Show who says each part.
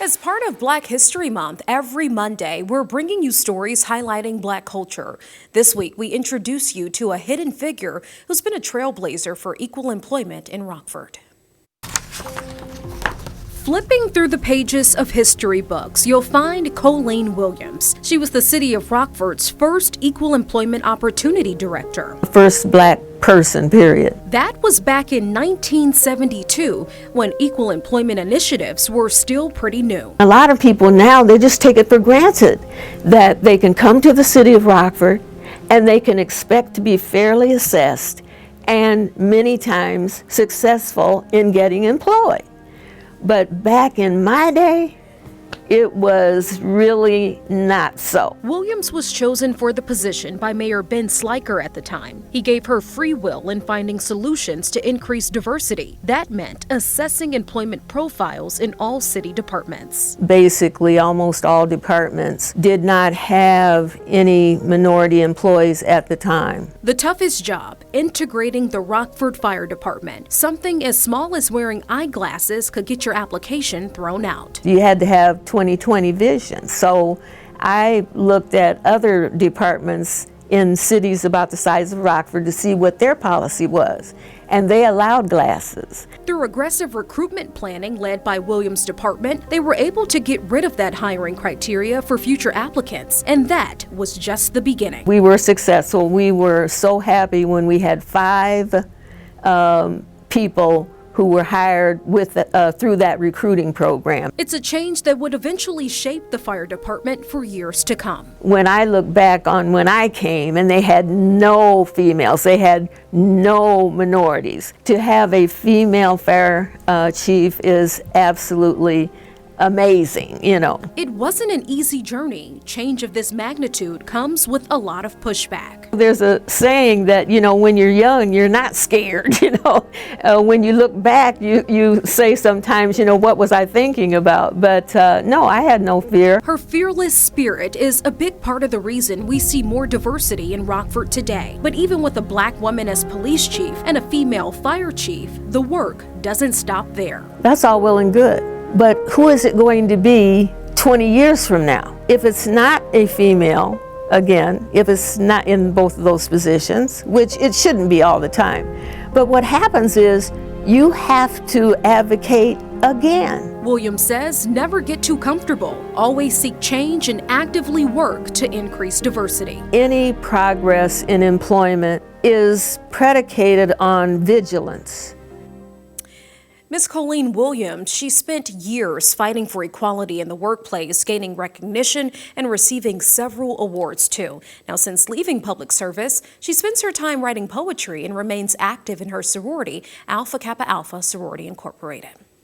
Speaker 1: As part of Black History Month, every Monday, we're bringing you stories highlighting Black culture. This week, we introduce you to a hidden figure who's been a trailblazer for equal employment in Rockford. Flipping through the pages of history books, you'll find Coleen Williams. She was the city of Rockford's first equal employment opportunity director.
Speaker 2: First Black person, period.
Speaker 1: That was back in 1972, when equal employment initiatives were still pretty new.
Speaker 2: A lot of people now, they just take it for granted that they can come to the city of Rockford and they can expect to be fairly assessed and many times successful in getting employed. But back in my day, it was really not so.
Speaker 1: Williams was chosen for the position by Mayor Ben Sliker at the time. He gave her free will in finding solutions to increase diversity. That meant assessing employment profiles in all city departments.
Speaker 2: Basically, almost all departments did not have any minority employees at the time.
Speaker 1: The toughest job, integrating the Rockford Fire Department. Something as small as wearing eyeglasses could get your application thrown out.
Speaker 2: You had to have 20/20 vision. So I looked at other departments in cities about the size of Rockford to see what their policy was, and they allowed glasses.
Speaker 1: Through aggressive recruitment planning led by Williams' department, they were able to get rid of that hiring criteria for future applicants, and that was just the beginning.
Speaker 2: We were successful. We were so happy when we had 5 people who were hired through that recruiting program.
Speaker 1: It's a change that would eventually shape the fire department for years to come.
Speaker 2: When I look back on when I came and they had no females, they had no minorities, to have a female fire chief is absolutely amazing, you know.
Speaker 1: It wasn't an easy journey. Change of this magnitude comes with a lot of pushback.
Speaker 2: There's a saying that, you know, when you're young, you're not scared, you know. When you look back, you say sometimes, you know, what was I thinking about? But no, I had no fear.
Speaker 1: Her fearless spirit is a big part of the reason we see more diversity in Rockford today. But even with a Black woman as police chief and a female fire chief, the work doesn't stop there.
Speaker 2: That's all well and good. But who is it going to be 20 years from now? If it's not a female, again, if it's not in both of those positions, which it shouldn't be all the time. But what happens is you have to advocate again.
Speaker 1: Williams says never get too comfortable. Always seek change and actively work to increase diversity.
Speaker 2: Any progress in employment is predicated on vigilance.
Speaker 1: Ms. Coleen Williams, she spent years fighting for equality in the workplace, gaining recognition and receiving several awards too. Now, since leaving public service, she spends her time writing poetry and remains active in her sorority, Alpha Kappa Alpha Sorority Incorporated.